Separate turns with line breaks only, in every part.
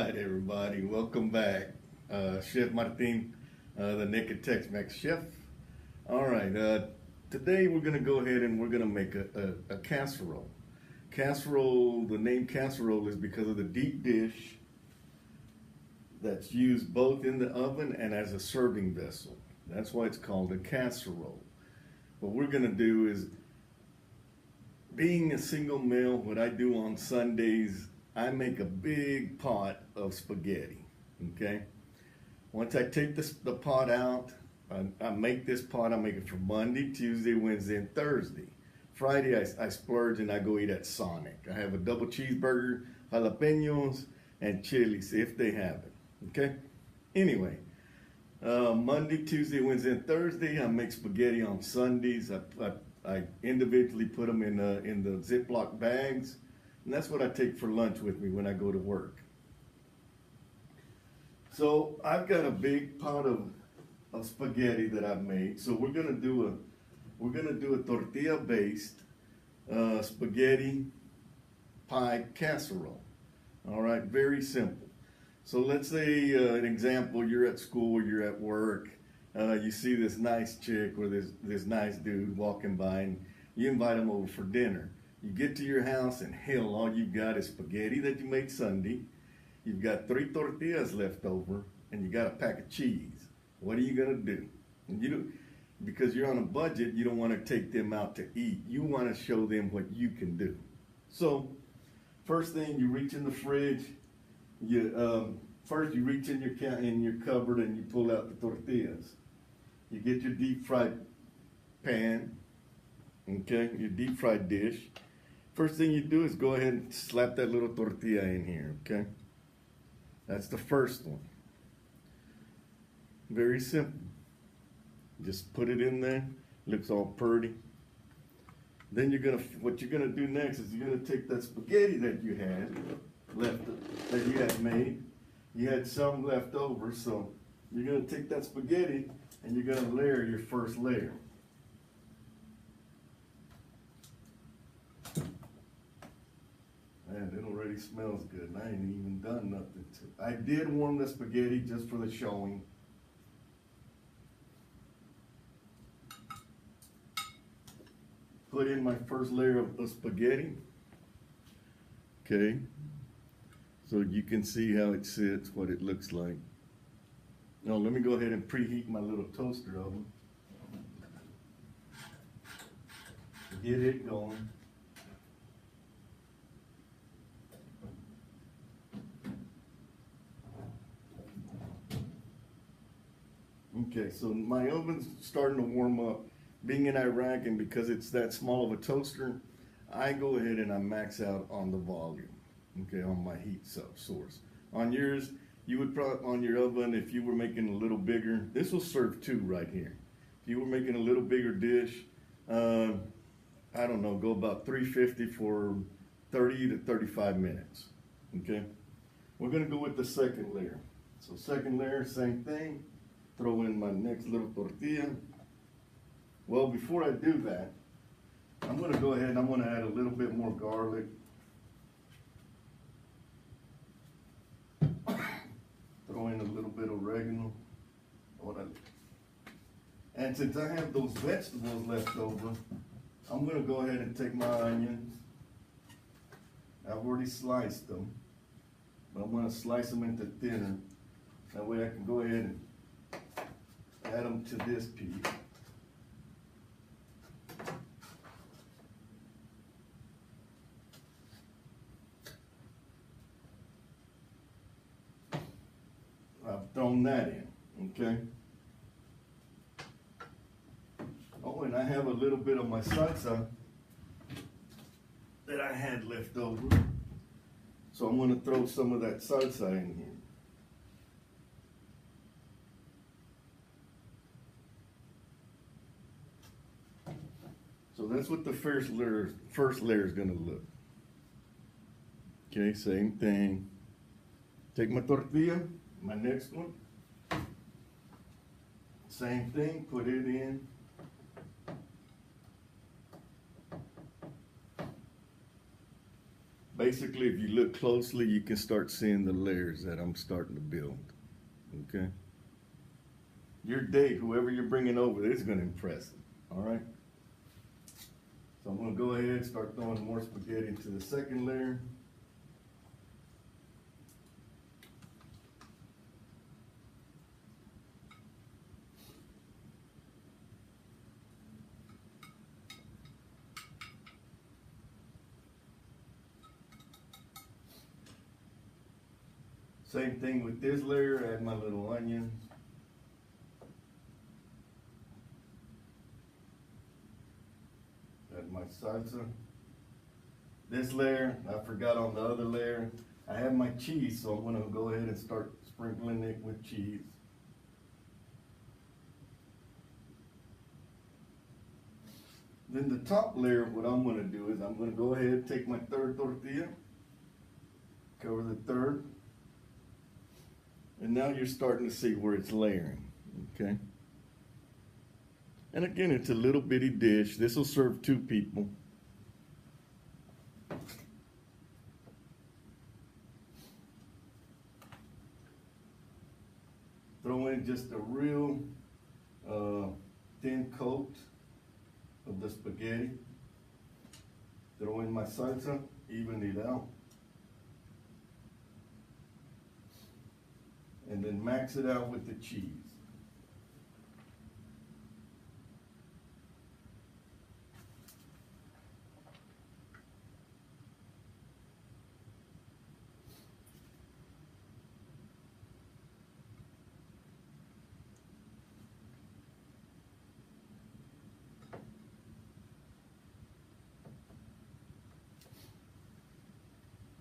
right, everybody, welcome back. Chef Martin, the naked Tex-Mex chef. All right, today we're gonna go ahead and we're gonna make a casserole. Casserole, the name casserole is because of the deep dish that's used both in the oven and as a serving vessel. That's why it's called a casserole. What we're gonna do is, being a single male, what I do on Sundays, I make a big pot of spaghetti, okay? Once I take the pot out, I make this pot, I make it for Monday, Tuesday, Wednesday, and Thursday. Friday, I splurge and I go eat at Sonic. I have a double cheeseburger, jalapenos, and chilies if they have it, okay? Anyway, Monday, Tuesday, Wednesday, and Thursday, I make spaghetti on Sundays. I individually put them in the Ziploc bags, and that's what I take for lunch with me when I go to work. So I've got a big pot of spaghetti that I've made. So we're gonna do a tortilla based spaghetti pie casserole. All right, very simple. So let's say an example: you're at school, you're at work. You see this nice chick or this nice dude walking by, and you invite him over for dinner. You get to your house and hell, all you've got is spaghetti that you made Sunday. You've got 3 tortillas left over, and you got a pack of cheese. What are you gonna do? And because you're on a budget, you don't want to take them out to eat. You want to show them what you can do. So first thing, you reach in the fridge. First you reach in your cupboard and you pull out the tortillas. You get your deep fried pan, okay, your deep fried dish. First thing you do is go ahead and slap that little tortilla in here, okay? That's the first one. Very simple. Just put it in there, looks all pretty. Then what you're gonna do next is you're gonna take that spaghetti that you had made. You had some left over, so you're gonna take that spaghetti and you're gonna layer your first layer. Man, it already smells good, and I ain't even done nothing to it. I did warm the spaghetti just for the showing. Put in my first layer of spaghetti. Okay. So you can see how it sits, what it looks like. Now let me go ahead and preheat my little toaster oven. Get it going. Okay, so my oven's starting to warm up. Being in Iraq, and because it's that small of a toaster, I go ahead and I max out on the volume, okay, on my heat source. On yours, you would probably, on your oven, if you were making a little bigger, this will serve 2 right here. If you were making a little bigger dish, I don't know, go about 350 for 30 to 35 minutes, okay? We're gonna go with the second layer. So second layer, same thing. Throw in my next little tortilla. Well, before I do that, I'm gonna go ahead and I'm gonna add a little bit more garlic. Throw in a little bit of oregano. And since I have those vegetables left over, I'm gonna go ahead and take my onions. I've already sliced them, but I'm gonna slice them into thinner. That way I can go ahead and add them to this piece. I've thrown that in, okay? Oh, and I have a little bit of my salsa that I had left over. So I'm gonna throw some of that salsa in here. So that's what the first layer is gonna look. Okay, same thing. Take my tortilla, my next one. Same thing, put it in. basically, if you look closely, you can start seeing the layers that I'm starting to build. Okay. Your date, whoever you're bringing over, is going to impress them. All right. So I'm going to go ahead and start throwing more spaghetti into the second layer. Same thing with this layer, add my little onion. Add my salsa. This layer, I forgot on the other layer, I have my cheese, so I'm gonna go ahead and start sprinkling it with cheese. Then the top layer, what I'm gonna do is I'm gonna go ahead and take my third tortilla, cover the third, and now you're starting to see where it's layering, okay? And again, it's a little bitty dish. This will serve 2 people. Throw in just a real thin coat of the spaghetti. Throw in my salsa, even it out. And then max it out with the cheese.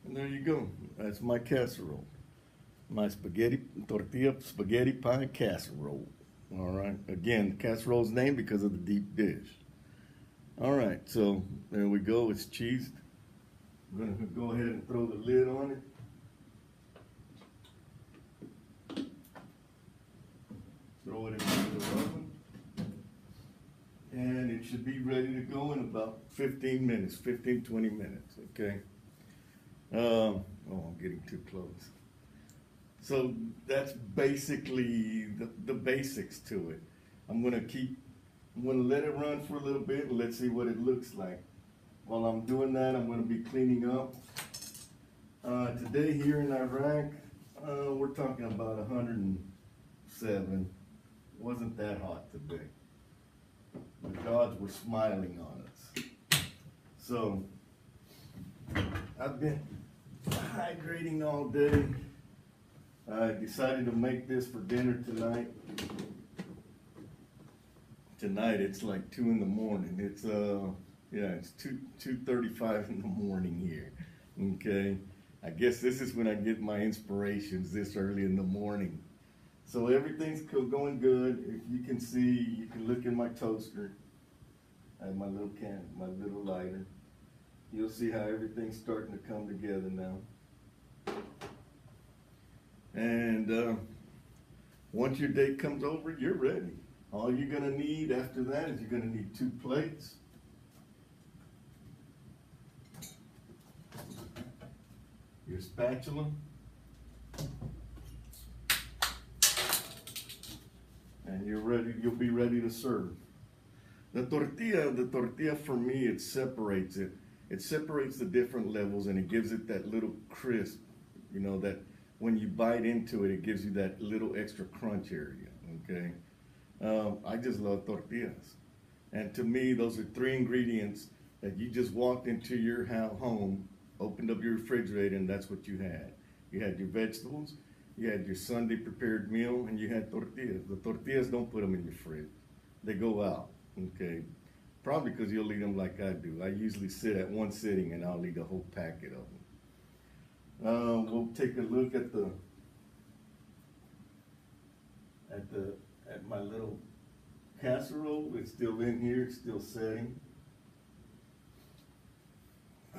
And there you go. That's my casserole. My tortilla spaghetti pie casserole. All right. Again, the casserole's named because of the deep dish. All right. So there we go. It's cheesed. I'm going to go ahead and throw the lid on it. Throw it into the oven. And it should be ready to go in about 15 minutes, 15, 20 minutes. Okay. Oh, I'm getting too close. So that's basically the basics to it. I'm gonna let it run for a little bit and let's see what it looks like. While I'm doing that, I'm gonna be cleaning up. Today here in Iraq, we're talking about 107. It wasn't that hot today. The gods were smiling on us. So I've been hydrating all day. I decided to make this for dinner tonight. Tonight it's like 2 in the morning. It's it's 2:35 in the morning here. Okay, I guess this is when I get my inspirations, this early in the morning. So everything's going good. If you can see, you can look in my toaster. I have my little lighter. You'll see how everything's starting to come together now. And once your date comes over, you're ready. All you're gonna need after that is you're gonna need 2 plates. Your spatula. And you'll be ready to serve. The tortilla for me, it separates it. It separates the different levels and it gives it that little crisp, you know, that when you bite into it, it gives you that little extra crunch area, okay? I just love tortillas. And to me, those are 3 ingredients that you just walked into your home, opened up your refrigerator, and that's what you had. You had your vegetables, you had your Sunday prepared meal, and you had tortillas. The tortillas, don't put them in your fridge. They go out, okay? Probably because you'll eat them like I do. I usually sit at one sitting and I'll eat a whole packet of them. We'll take a look at my little casserole. It's still in here, it's still setting.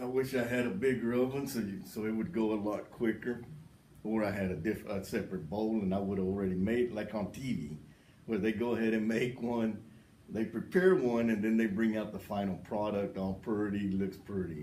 I wish I had a bigger oven so it would go a lot quicker. Or I had a separate bowl and I would have already made, like on TV, where they go ahead and make one, they prepare one, and then they bring out the final product all pretty, looks pretty.